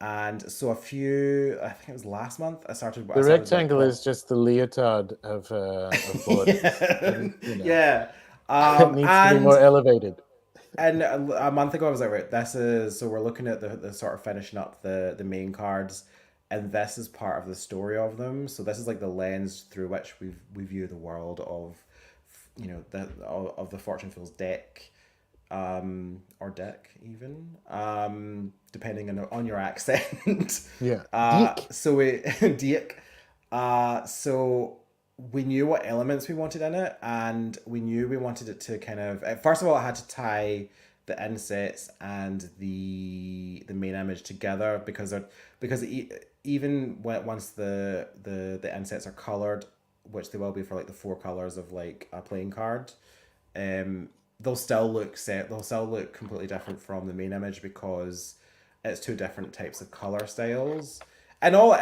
and so a few I think it was last month I The started like rectangle is just the leotard of borders. yeah, You know, yeah. it needs to be more And elevated. a month ago, I was like, right, this is so we're looking at the sort of finishing up the main cards, and this is part of the story of them. So this is like the lens through which we view the world of, of the Fortune Feels deck, or deck even, depending on your accent. Yeah, Dick. So we deck. So we knew what elements we wanted in it, and we knew we wanted it to kind of first of all, it had to tie the insets and the main image together even when once the insets are colored, which they will be for like the four colors of like a playing card, um, they'll still look completely different from the main image because it's two different types of color styles. And all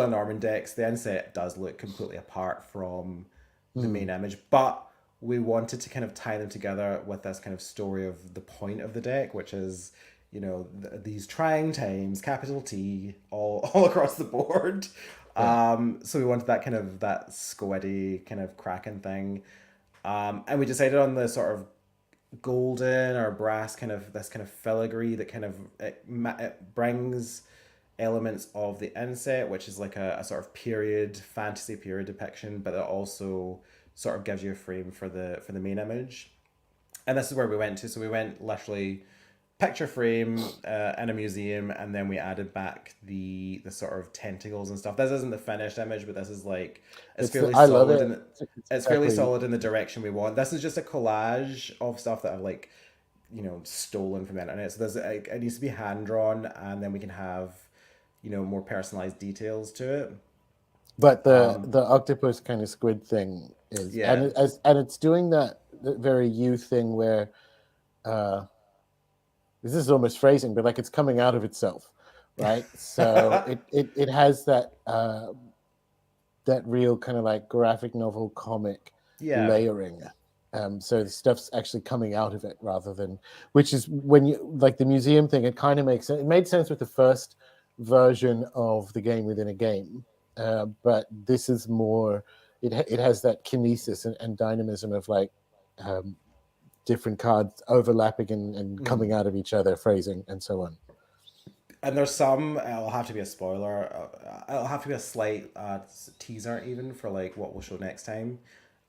in Norman decks, the inset does look completely apart from the Hmm. main image, but we wanted to kind of tie them together with this kind of story of the point of the deck, which is these trying times, capital T, all across the board. Yeah. So we wanted that kind of that squiddy kind of Kraken thing, and we decided on the sort of golden or brass kind of this kind of filigree that kind of it brings elements of the inset, which is like a sort of period fantasy period depiction, but it also sort of gives you a frame for the main image. And this is where we went to. So we went literally picture frame in a museum, and then we added back the sort of tentacles and stuff. This isn't the finished image, but this is like it's fairly I love solid it. and It's it's fairly exactly. solid in the direction we want. This is just a collage of stuff that I've like stolen from the internet. So there's it needs to be hand drawn, and then we can have more personalized details to it. But the Um, the octopus kind of squid thing is, yeah, and it's doing that very you thing where uh, this is almost phrasing, but like it's coming out of itself, right? So it has that real kind of like graphic novel comic yeah, layering. So the stuff's actually coming out of it rather than, which is when you like the museum thing. It kind of makes sense. It made sense with the first version of the game within a game, but this is more. It has that kinesis and dynamism of like um, different cards overlapping and mm. coming out of each other, phrasing and so on. And there's some. It'll have to be a spoiler. It'll have to be a slight teaser even for like what we'll show next time.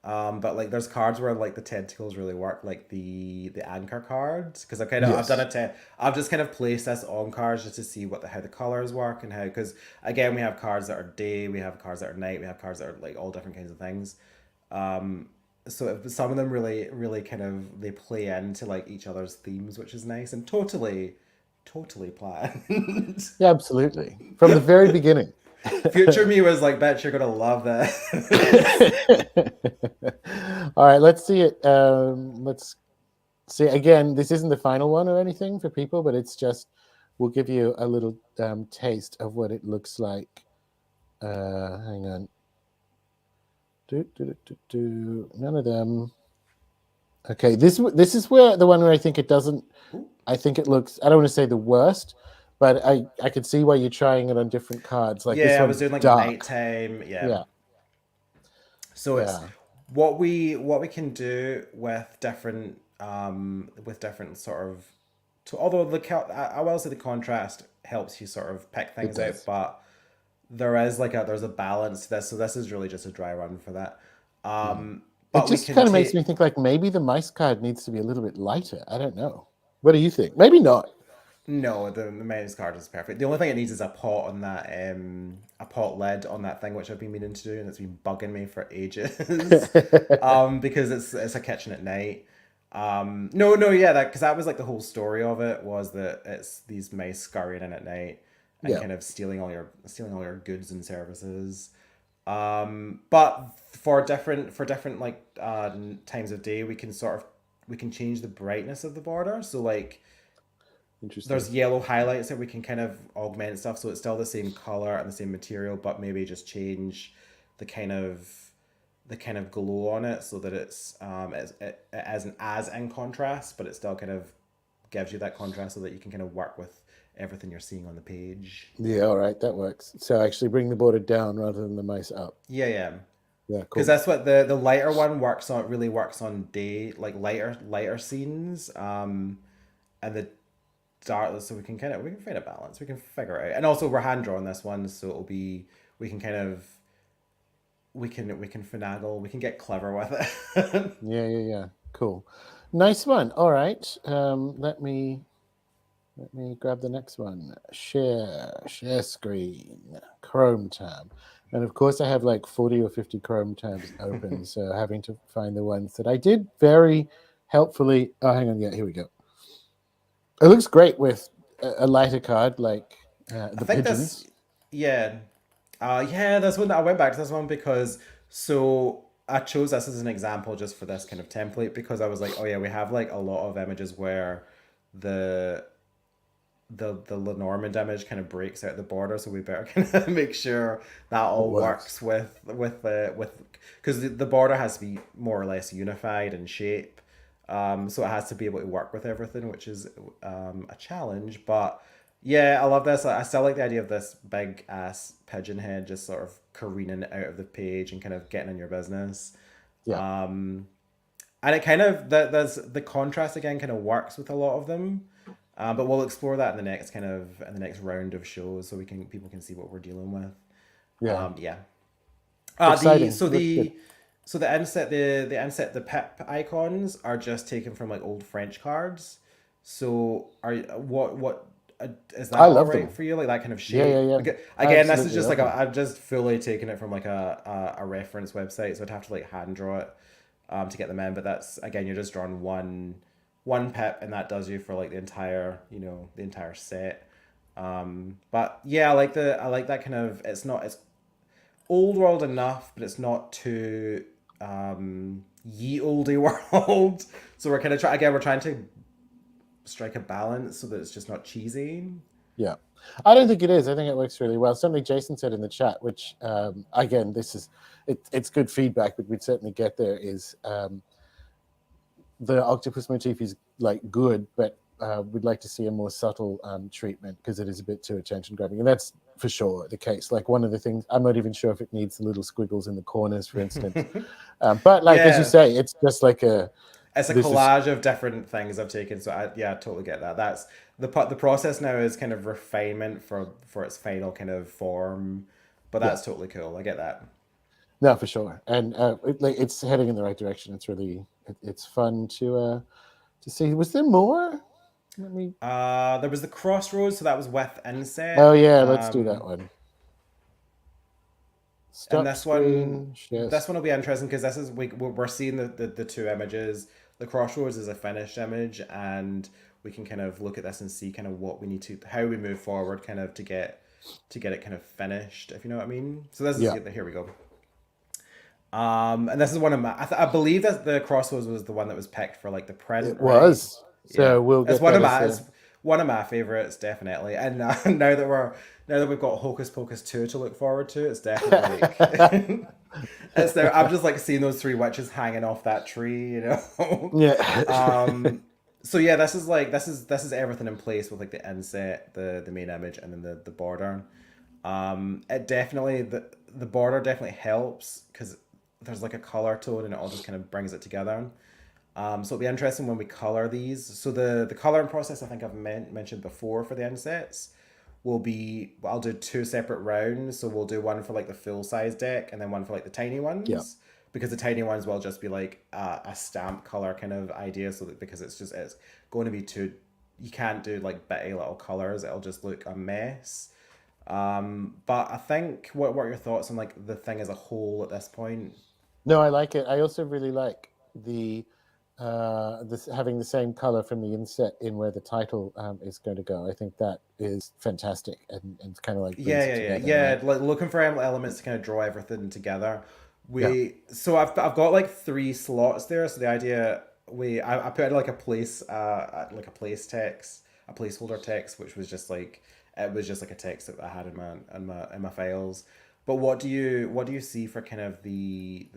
But like there's cards where like the tentacles really work, like the anchor cards, because I've done Yes. a I've just kind of placed this on cards just to see how the colors work and how, because again we have cards that are day, we have cards that are night, we have cards that are like all different kinds of things. Um, so some of them really kind of they play into like each other's themes, which is nice and totally planned. Yeah, absolutely. From the very beginning. Future me was like, bet you're gonna love this. All right, let's see it. Let's see again. This isn't the final one or anything for people, but it's just we'll give you a little taste of what it looks like. Hang on. None of them. Okay, this is where the one where I think it doesn't. I think it looks. I don't want to say the worst, but I could see why you're trying it on different cards. Like this Yeah, I was one's doing like dark. nighttime. Yeah. Yeah, So it's yeah. what we can do with different sort of although I will say the contrast helps you sort of pick It things out, does. but there's a balance to this, so this is really just a dry run for that. Mm. It But we just can kind of makes me take think like maybe the mice card needs to be a little bit lighter. I don't know. What do you think? Maybe not. no, the men's card is perfect. The only thing it needs is a pot lid on that thing which I've been meaning to do and it's been bugging me for ages. Because it's a kitchen at night. No, yeah, that because that was like the whole story of it was that it's these mice scurrying in at night and Yeah. kind of stealing all your goods and services. But for different like times of day, we can change the brightness of the border. So like Interesting. there's yellow highlights that we can kind of augment stuff, so it's still the same color and the same material, but maybe just change the kind of the kind of glow on it so that it isn't as in contrast, but it still kind of gives you that contrast so that you can kind of work with everything you're seeing on the page. Yeah, all right, that works. So actually bring the border down rather than the mice up. Yeah, yeah. Yeah, Because cool. that's what the lighter one works on. Really works on day like lighter scenes. And the dark, so we can find a balance. We can figure it out. And also we're hand drawing this one, so it'll be we can kind of we can finagle. We can get clever with it. Yeah, yeah, yeah. Cool. Nice one. All right. Let me grab the next one. Share screen, Chrome tab. And of course I have like 40 or 50 Chrome tabs open, so having to find the ones that I did very helpfully. Oh, hang on, yeah, here we go. It looks great with a lighter card like I the think this, pigeons. yeah, yeah. This one I went back to this one because so I chose this as an example just for this kind of template because I was like, oh yeah, we have like a lot of images where the the Lenormand image kind of breaks out the border, so we better kind of make sure that It all works. works with because the border has to be more or less unified in shape. So it has to be able to work with everything, which is a challenge. But yeah, I love this. I still like the idea of this big ass pigeon head just sort of careening out of the page and kind of getting in your business. Yeah. And it kind of there's the contrast again kind of works with a lot of them. But we'll explore that in the next in the next round of shows, so we can people can see what we're dealing with. Yeah. Yeah. The Exciting. so Looks good. the inset the pip icons are just taken from like old French cards. So are what is that I all love right them. for you? Like that kind of Yeah, yeah, shape? yeah. I Again, this is absolutely just love like them. I've just fully taken it from like a reference website, so I'd have to like hand draw it to get them in. But that's again, you're just drawing one pip, and that does you for like the entire the entire set. But yeah, I like that kind of it's old world enough, but it's not too ye olde world. So we're kind of we're trying to strike a balance so that it's just not cheesy. Yeah. I don't think it is. I think it works really well. Something Jason said in the chat, which again, it's good feedback, but we'd certainly get there. Is the octopus motif is like good, but we'd like to see a more subtle treatment because it is a bit too attention grabbing, and that's for sure the case. Like one of the things, I'm not even sure if it needs the little squiggles in the corners, for instance. But like as you Yeah, say, it's just like a it's a this is collage of different things I've taken. So I totally get that. That's the process now is kind of refinement for its final kind of form, but yeah, that's totally cool. I get that. no, for sure, and it's heading in the right direction. It's really it's fun to see. Was there more? Let me. There was the crossroads, so that was with Oh inset. yeah, let's do that one. And Stop screen. this Yes. one will be interesting because this is we're seeing the two images. The crossroads is a finished image, and we can kind of look at this and see kind of what we need to how we move forward, kind of to get it kind of finished, if you know what I mean. So this is Yeah, here we go. And this is one of my I believe that the crossroads was the one that was picked for like the print, it right? was. Yeah, So we'll get that as it's a. one of my favorites, definitely. And now that we've got Hocus Pocus 2 to look forward to, it's definitely like it's there. I'm just like seeing those three witches hanging off that tree, you know. Yeah. So yeah, this is like this is everything in place with like the inset, the main image, and then the border. It definitely the border definitely helps because there's like a color tone and it all just kind of brings it together. So it'll be interesting when we color these. So the coloring process I think I've mentioned before for the insets will be, I'll do two separate rounds. So we'll do one for like the full size deck and then one for like the tiny Yeah. ones. Because the tiny ones will just be like a stamp color kind of idea. So that because it's going to be too, you can't do like bitty little colors. It'll just look a mess. But I think what are your thoughts on like the thing as a whole at this point? No, I like it. I also really like the this having the same color from the inset in where the title is going to go. I think that is fantastic and kind of like Yeah, brings it yeah, yeah, together, yeah. right? Like looking for elements to kind of draw everything together. Yeah. I've got like three slots there. So the idea I put like a place text, a placeholder text, which was just like it was just like a text that I had in my files. But what do you see for kind of the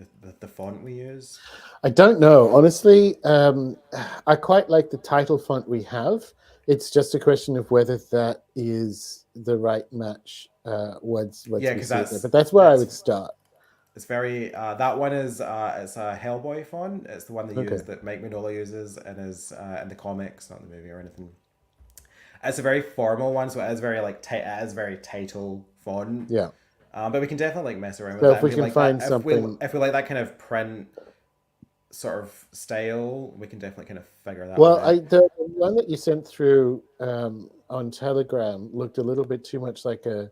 font we use? I don't know. Honestly, I quite like the title font we have. It's just a question of whether that is the right match once Yeah, we because see it there. But that's where I would start. it's very that one is it's a Hellboy font. It's the one they use Okay. that Mike Mignola uses and is in the comics, not the movie or anything. It's a very formal one, so it is very like it is very title font. Yeah. But we can definitely like mess around with So that, if and we we can like that find something, if we like that kind of print sort of style, we can definitely kind of figure that one well, out. the one that you sent through on Telegram looked a little bit too much like a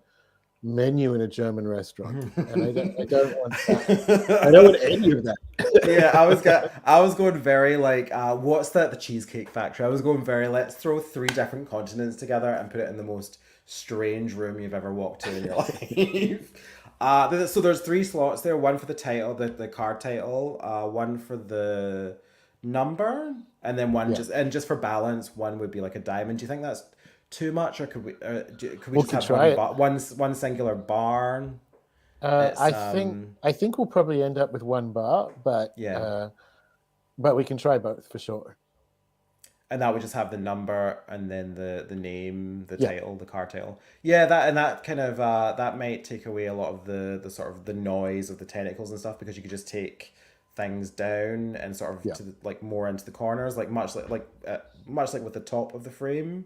menu in a German restaurant, and I don't want that. I don't want any of Yeah, that. I was going very like what's that the Cheesecake Factory? I was going very let's throw three different continents together and put it in the most strange room you've ever walked to in your life. So there's three slots there, one for the title, the card title, one for the number, and then one Yeah, just for balance, one would be like a diamond. Do you think that's too much, or could we we just could have try it. one singular bar? I It's think I think we'll probably end up with one bar, yeah. but we can try both for sure. And that would just have the number and then the name, the Yeah, title, the car title. Yeah, that and that kind of that might take away a lot of the sort of the noise of the tentacles and stuff because you could just take things down and sort of yeah. to like more into the corners, like much like with the top of the frame.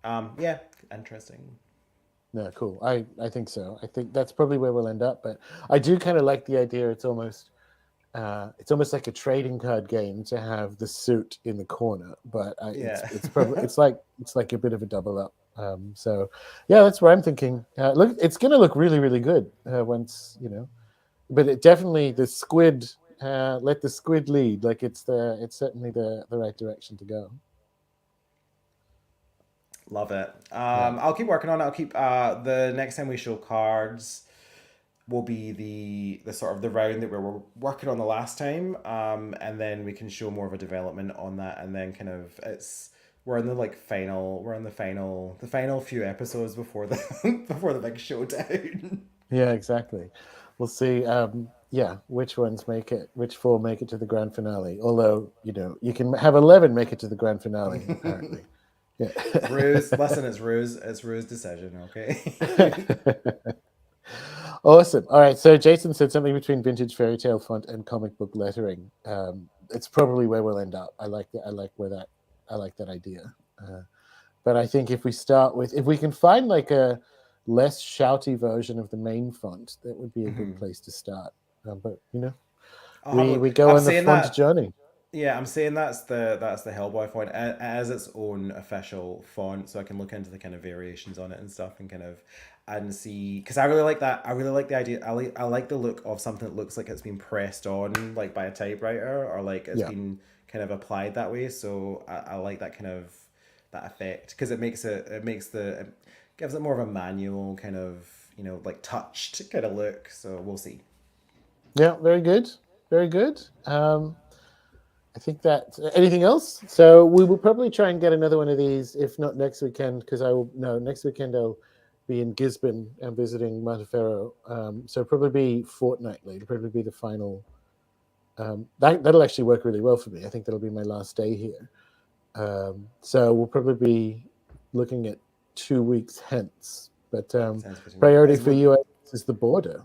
Yeah, interesting. No, cool. I think so. I think that's probably where we'll end up. But I do kind of like the idea. It's almost like a trading card game to have the suit in the corner, but Yeah. it's probably it's like a bit of a double up. So yeah, that's what I'm thinking. Look, it's going to look really really good once you know. But it definitely the squid. Let the squid lead. Like it's certainly the right direction to go. Love it. Yeah, I'll keep working on it. I'll keep the next time we show cards will be the sort of the round that we were working on the last time, and then we can show more of a development on that, and then kind of we're in the final few episodes before the before the big showdown. yeah, exactly. We'll see. Yeah, which ones make it? Which four make it to the grand finale? Although you know you can have 11 make it to the grand finale. Apparently, yeah. Ruse, listen, it's Rue's decision, okay? Awesome. All right. So Jason said something between vintage fairy tale font and comic book lettering. It's probably where we'll end up. I like that. I like that idea. But I think if we start with, if we can find like a less shouty version of the main font, that would be a good Mhm. place to start. But you know, I'll have a look. we go I'm on the saying font that journey. Yeah, I'm saying that's the Hellboy font as its own official font, so I can look into the kind of variations on it and stuff, and kind of and see because I really like that. I really like the idea. I like the look of something that looks like it's been pressed on like by a typewriter or like it's Yeah. been kind of applied that way. So I like that kind of that effect because it makes the it gives it more of a manual kind of like touched kind of look. So we'll see. Yeah. Very good. Very good. I think that anything else? So we will probably try and get another one of these, if not next weekend, because I will no next weekend I'll be in Gisborne and visiting Monteferro. So probably be fortnightly. It'll probably be the final. That'll actually work really well for me. I think that'll be my last day here. So we'll probably be looking at 2 weeks hence. But Sounds good to me. priority for you is the border.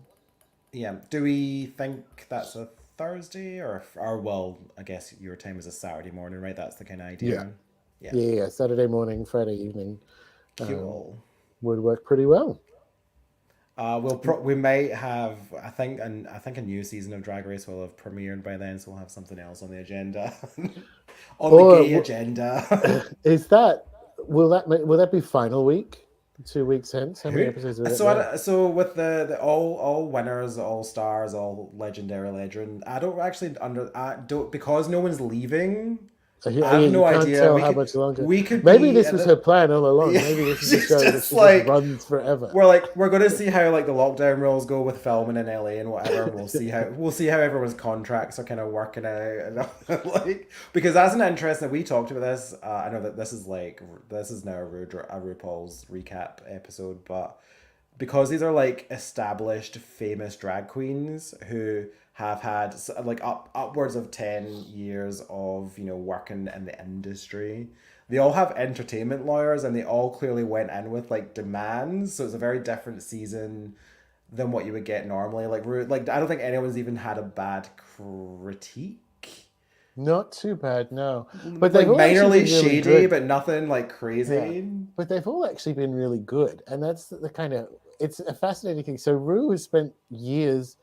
Yeah. Do we think that's a Thursday or well, I guess your time is a Saturday morning, right? That's the kind of Yeah, idea. Yeah. yeah. Saturday morning, Friday evening. Um, Cool. would work pretty well. We might have, I think a new season of Drag Race will have premiered by then, so we'll have something else on the agenda, on the gay Or agenda. is that will that be final week? 2 weeks hence? How many Who? episodes are there? So with the all winners, all stars, all legendary legend, I don't actually I don't, because no one's leaving. Yeah, I yeah, have you no can't idea. tell how much longer. We could Maybe be this at was her the plan all along. yeah, Maybe this is a she's show that just she just like runs forever. we're gonna see how like the lockdown rules go with filming in LA and whatever, and we'll see how everyone's contracts are kind of working out, and like, because that's an interesting. We talked about this. I know that this is now a RuPaul's recap episode, but because these are like established famous drag queens who have had like upwards of 10 years of working in the industry, they all have entertainment lawyers, and they all clearly went in with like demands, so it's a very different season than what you would get normally. Like I don't think anyone's even had a bad critique, Not too bad, no. But like they've all actually minorly been really shady, good. but nothing like Yeah. crazy. But they've all actually been really good. And that's the kind of it's a fascinating thing. So Rue has spent years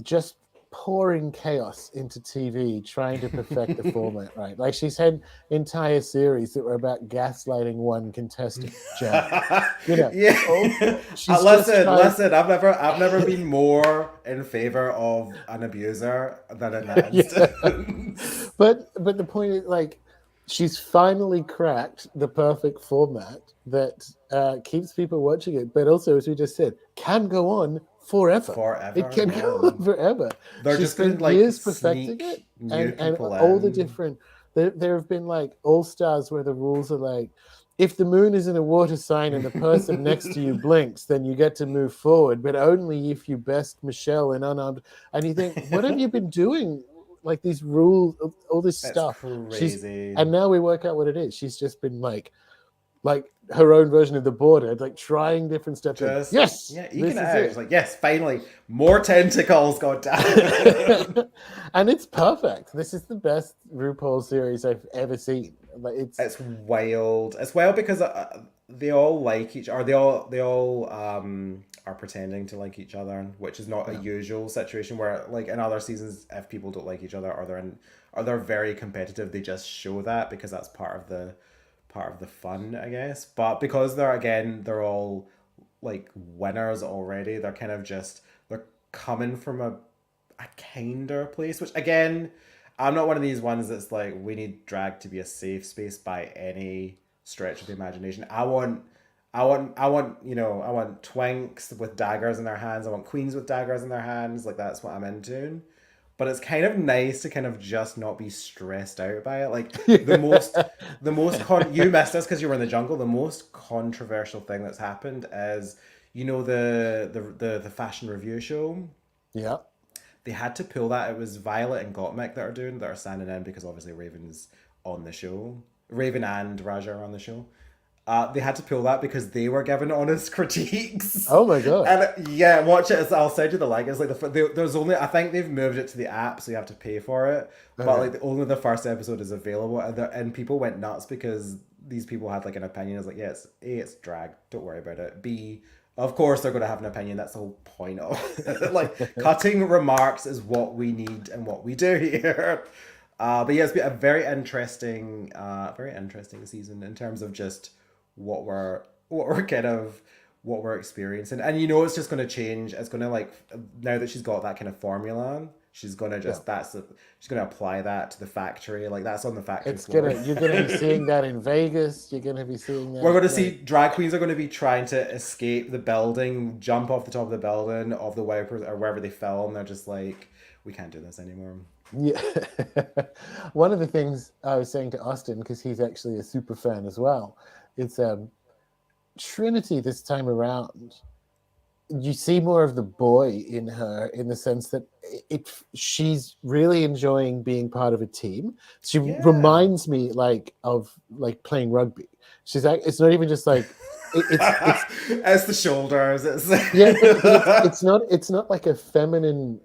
just pouring chaos into TV, trying to perfect the format, right? Like she's had entire series that were about gaslighting one contestant, Jan. Yeah. She's just Listen, tried. listen. I've never been more in favor of an abuser than in that Yeah. instance. But the point is, like, she's finally cracked the perfect format that keeps people watching it, but also, as we just said, can go on forever. It Forever, can yeah. go on forever. They're She just gonna spent like years perfecting sneak it, new and people all the in. different. There have been like all stars where the rules are like, if the moon is in a water sign and the person next to you blinks, then you get to move forward, but only if you best Michelle in unarmed. And you think, what have you been doing? Like these rules, all this It's stuff. crazy. And now we work out what it is. She's just been like her own version of the border, like trying different steps. Like, Just yes, yeah, this eking it is out. it. It's like, yes, finally, more tentacles, god damn it. And it's perfect. This is the best RuPaul series I've ever seen. Like It's wild. It's wild because they all like each, or they all are pretending to like each other, which is not a usual situation. Where like in other seasons, if people don't like each other or they're very competitive, they just show that because that's part of the fun, I guess. But because they're all like winners already, they're kind of just they're coming from a kinder place, which again, I'm not one of these ones that's like we need drag to be a safe space by any stretch of the imagination. I want I want twinks with daggers in their hands. I want queens with daggers in their hands. Like that's what I'm into. But it's kind of nice to kind of just not be stressed out by it. Like you missed this because you were in the jungle. The most controversial thing that's happened is the fashion review show. yeah. They had to pull that. It was Violet and Gottmik that are standing in because obviously Raven's on the show. Raven and Raja are on the show. They had to pull that because they were given honest critiques. Oh my god! And yeah, watch it. I'll send you the link. It's like there's only, I think they've moved it to the app, so you have to pay for it. But like only the first episode is available, and people went nuts because these people had like an opinion. It's like, yes, it's drag. Don't worry about it. B, of course they're going to have an opinion. That's the whole point of it. Like cutting remarks is what we need and what we do here. But yeah, it's been a very interesting season in terms of just what we're experiencing, and it's just going to change. It's going to, like, now that she's got that kind of formula, she's going to just she's going to apply that to the factory. Like that's on the factory floor. You're gonna be seeing that in Vegas. You're gonna be seeing that. We're going to see drag queens are going to be trying to escape the building, jump off the top of the building, of the wipers or wherever they film. They're just like, we can't do this anymore. Yeah. One of the things I was saying to Austin, because he's actually a super fan as well, it's Trinity this time around. You see more of the boy in her, in the sense that she's really enjoying being part of a team. She reminds me of playing rugby. She's like, it's not even just like it's the shoulders. It's not like a feminine.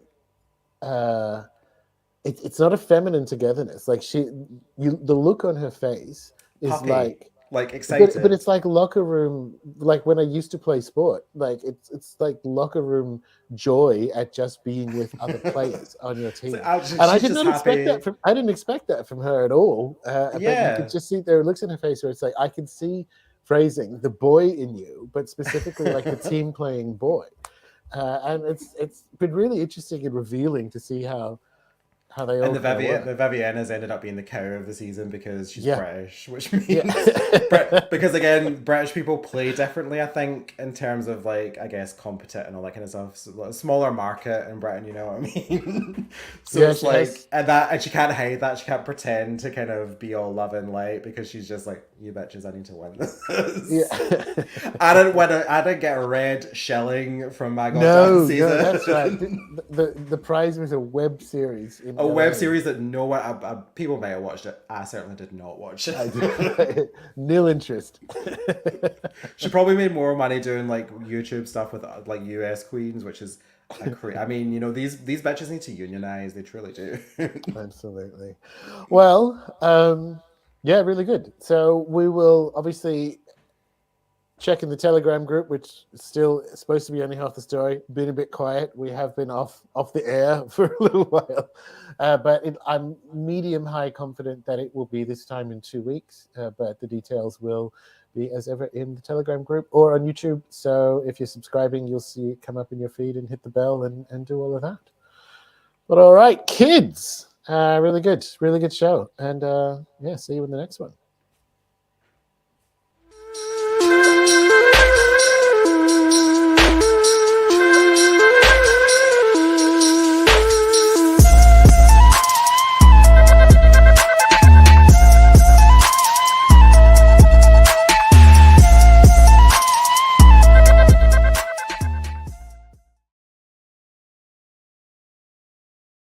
It's not a feminine togetherness. Like the look on her face is puppy. like like excited. But it's like locker room, like when I used to play sport, like it's like locker room joy at just being with other players on your team. And I She's did just not expect happy. that from I didn't expect that from her at all. But you could Yeah. just see there are looks in her face where it's like I can see phrasing the boy in you, but specifically like the team playing boy. And it's been really interesting and revealing to see how they And all kind of work. The Vivienna's ended up being the cow of the season because she's Yeah, British, which yeah. means because again, British people play differently. I think in terms of like I guess competition and all that kind of stuff. So, a smaller market in Britain, you know what I mean. So Yeah, it's she like has. and she can't hide that. She can't pretend to kind of be all love and light because she's just like you bitches. I need to win this. Yeah. I didn't get a red shilling from my goddamn No, no, season. that's right. The prize was a web series in A web LA. series that no one, people may have watched it. I certainly did not watch I it. did. Nil interest. She probably made more money doing like YouTube stuff with like US queens, which is I mean, you know, these bitches need to unionize. They truly do. Absolutely. Well, yeah, really good. So we will obviously check in the Telegram group, which is still supposed to be only half the story. Been a bit quiet. We have been off the air for a little while, but I'm medium high confident that it will be this time in 2 weeks. But the details will be as ever in the Telegram group or on YouTube. So if you're subscribing, you'll see it come up in your feed and hit the bell and do all of that. But all right, kids, really good show, and yeah, see you in the next one.